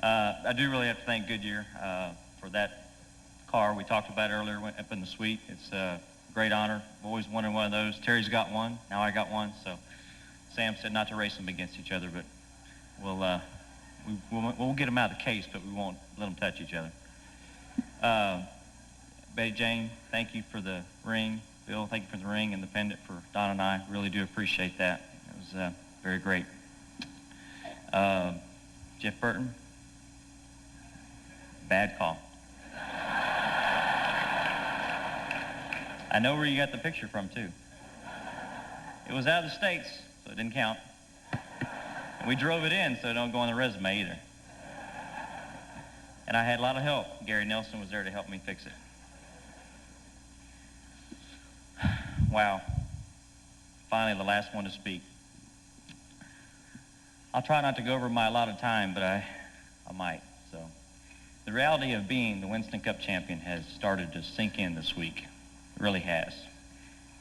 I do really have to thank Goodyear for that car we talked about earlier up in the suite. It's a great honor. I've always wanted one of those. Terry's got one. Now I got one. So Sam said not to race them against each other, but we'll get them out of the case, but we won't let them touch each other. Betty Jane, thank you for the ring. Bill, thank you for the ring and the pendant for Don and I. Really do appreciate that. It was very great. Jeff Burton, bad call. I know where you got the picture from, too. It was out of the States, so it didn't count. And we drove it in, so it don't go on the resume either. And I had a lot of help. Gary Nelson was there to help me fix it. Wow. Finally, the last one to speak. I'll try not to go over my allotted time, but I might. So, the reality of being the Winston Cup champion has started to sink in this week. It really has.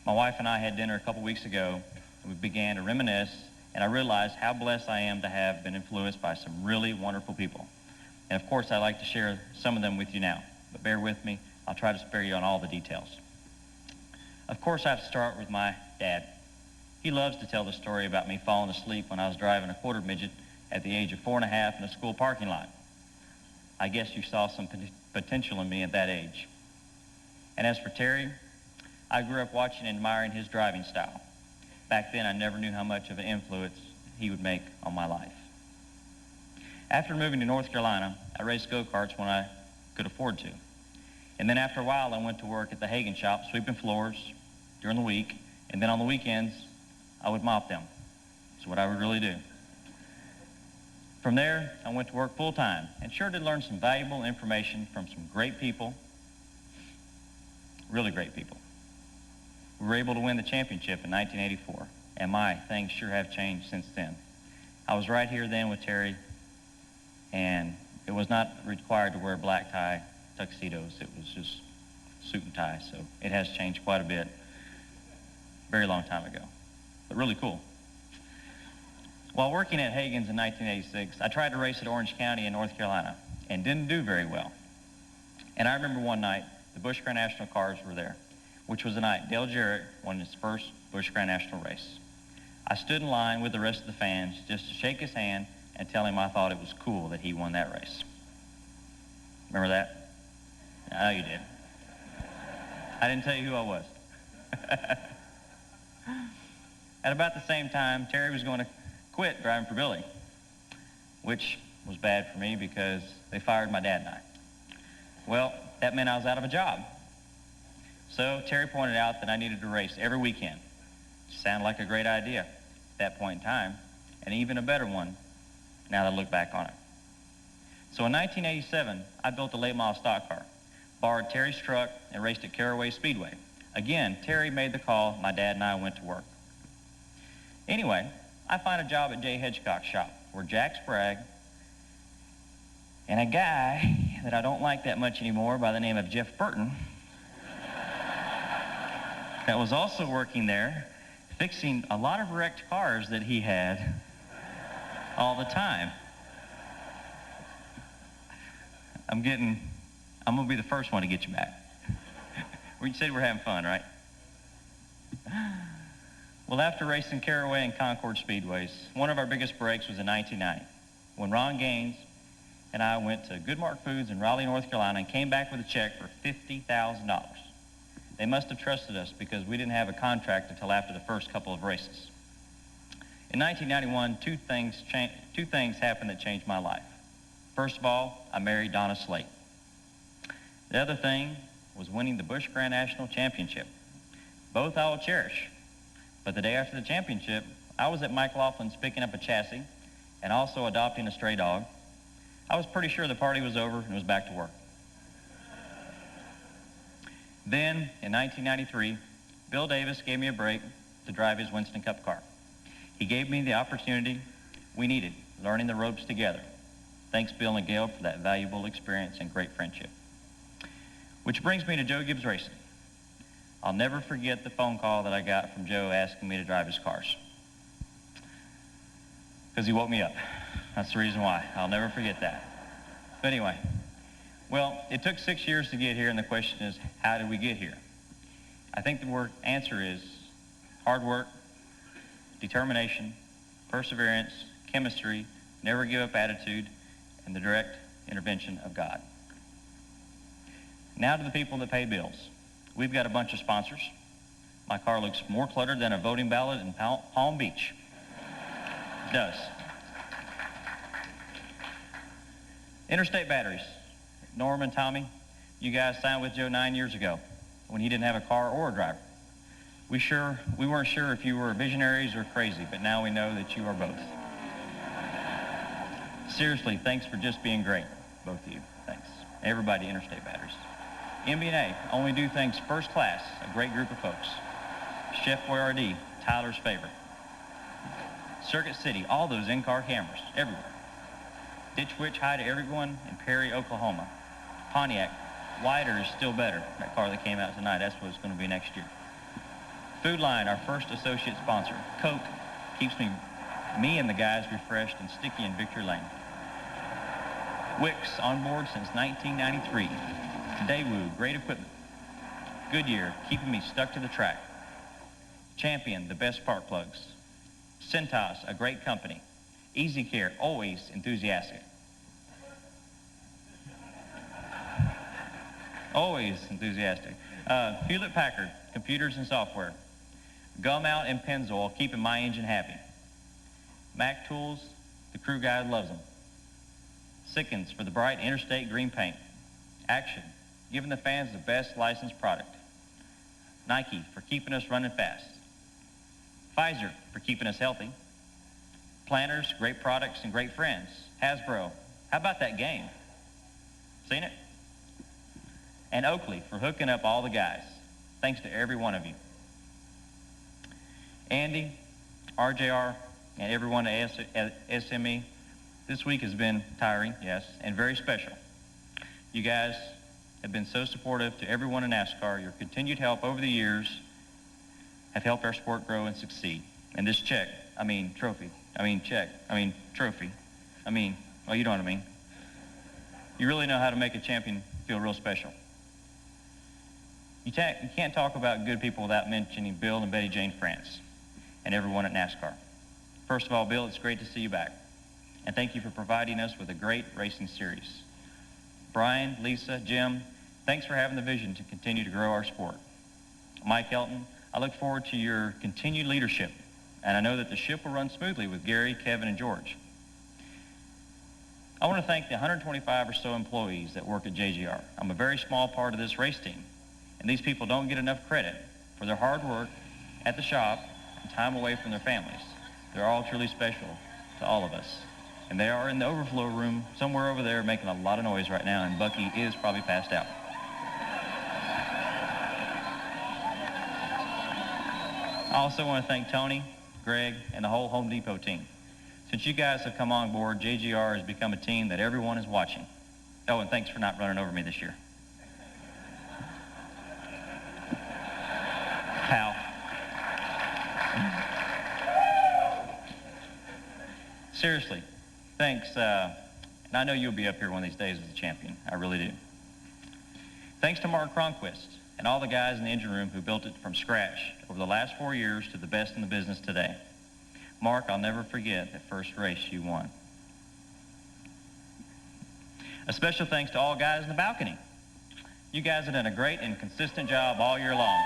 My wife and I had dinner a couple weeks ago, and we began to reminisce, and I realized how blessed I am to have been influenced by some really wonderful people. And of course, I'd like to share some of them with you now, but bear with me. I'll try to spare you on all the details. Of course, I have to start with my dad. He loves to tell the story about me falling asleep when I was driving a quarter midget at the age of 4.5 in a school parking lot. I guess you saw some potential in me at that age. And as for Terry, I grew up watching and admiring his driving style. Back then, I never knew how much of an influence he would make on my life. After moving to North Carolina, I raced go-karts when I could afford to. And then after a while, I went to work at the Hagen shop, sweeping floors during the week, and then on the weekends, I would mop them. That's what I would really do. From there, I went to work full-time and sure did learn some valuable information from some great people, really great people. We were able to win the championship in 1984, and my, things sure have changed since then. I was right here then with Terry, and it was not required to wear black tie tuxedos. It was just suit and tie, so it has changed quite a bit. Very long time ago, but really cool. While working at Hagen's in 1986, I tried to race at Orange County in North Carolina and didn't do very well. And I remember one night, the Busch Grand National cars were there, which was the night Dale Jarrett won his first Busch Grand National race. I stood in line with the rest of the fans just to shake his hand and tell him I thought it was cool that he won that race. Remember that? I know you did. I didn't tell you who I was. At about the same time, Terry was going to quit driving for Billy, which was bad for me because they fired my dad and I. Well, that meant I was out of a job. So Terry pointed out that I needed to race every weekend. Sounded like a great idea at that point in time, and even a better one now that I look back on it. So in 1987, I built a late model stock car, borrowed Terry's truck, and raced at Caraway Speedway. Again, Terry made the call, my dad and I went to work. Anyway, I find a job at Jay Hedgecock's shop, where Jack Sprague and a guy that I don't like that much anymore by the name of Jeff Burton that was also working there, fixing a lot of wrecked cars that he had all the time. I'm gonna be the first one to get you back. We said we're having fun, right? Well, after racing Caraway and Concord Speedways, one of our biggest breaks was in 1990, when Ron Gaines and I went to Goodmark Foods in Raleigh, North Carolina, and came back with a check for $50,000. They must have trusted us because we didn't have a contract until after the first couple of races. In 1991, two things happened that changed my life. First of all, I married Donna Slate. The other thing was winning the Busch Grand National Championship. Both I will cherish. But the day after the championship, I was at Mike Laughlin's picking up a chassis and also adopting a stray dog. I was pretty sure the party was over and was back to work. Then, in 1993, Bill Davis gave me a break to drive his Winston Cup car. He gave me the opportunity we needed, learning the ropes together. Thanks, Bill and Gail, for that valuable experience and great friendship. Which brings me to Joe Gibbs Racing. I'll never forget the phone call that I got from Joe asking me to drive his cars. Because he woke me up. That's the reason why. I'll never forget that. But anyway, well, it took 6 years to get here, and the question is, how did we get here? I think the answer is hard work, determination, perseverance, chemistry, never give up attitude, and the direct intervention of God. Now to the people that pay bills. We've got a bunch of sponsors. My car looks more cluttered than a voting ballot in Palm Beach. It does. Interstate Batteries. Norm and Tommy, you guys signed with Joe 9 years ago when he didn't have a car or a driver. We weren't sure if you were visionaries or crazy, but now we know that you are both. Seriously, thanks for just being great, both of you. Thanks. Everybody, Interstate Batteries. MB&A, only do things first class, a great group of folks. Chef Boyardee, Tyler's favorite. Circuit City, all those in-car cameras, everywhere. Ditch Witch, hi to everyone in Perry, Oklahoma. Pontiac, wider is still better. That car that came out tonight, that's what it's going to be next year. Food Line, our first associate sponsor. Coke keeps me and the guys refreshed and sticky in Victory Lane. Wix, on board since 1993. Daewoo, great equipment. Goodyear, keeping me stuck to the track. Champion, the best spark plugs. Cintas, a great company. Easy Care, always enthusiastic. Always enthusiastic. Hewlett-Packard, computers and software. Gum Out and Pennzoil, keeping my engine happy. Mac Tools, the crew guy loves them. Sickens for the bright interstate green paint. Action, giving the fans the best licensed product. Nike, for keeping us running fast. Pfizer, for keeping us healthy. Planners, great products and great friends. Hasbro, how about that game? Seen it? And Oakley, for hooking up all the guys. Thanks to every one of you. Andy, RJR, and everyone at SME, this week has been tiring, yes, and very special. You guys have been so supportive to everyone in NASCAR. Your continued help over the years have helped our sport grow and succeed. And this trophy, well, you know what I mean. You really know how to make a champion feel real special. You can't talk about good people without mentioning Bill and Betty Jane France and everyone at NASCAR. First of all, Bill, it's great to see you back. And thank you for providing us with a great racing series. Brian, Lisa, Jim, thanks for having the vision to continue to grow our sport. Mike Elton, I look forward to your continued leadership, and I know that the ship will run smoothly with Gary, Kevin, and George. I want to thank the 125 or so employees that work at JGR. I'm a very small part of this race team, and these people don't get enough credit for their hard work at the shop and time away from their families. They're all truly special to all of us. And they are in the overflow room somewhere over there making a lot of noise right now, and Bucky is probably passed out. I also want to thank Tony, Greg, and the whole Home Depot team. Since you guys have come on board, JGR has become a team that everyone is watching. Oh, and thanks for not running over me this year. Pal. Seriously, thanks. And I know you'll be up here one of these days as a champion. I really do. Thanks to Mark Cronquist and all the guys in the engine room who built it from scratch over the last 4 years to the best in the business today. Mark, I'll never forget that first race you won. A special thanks to all guys in the balcony. You guys have done a great and consistent job all year long.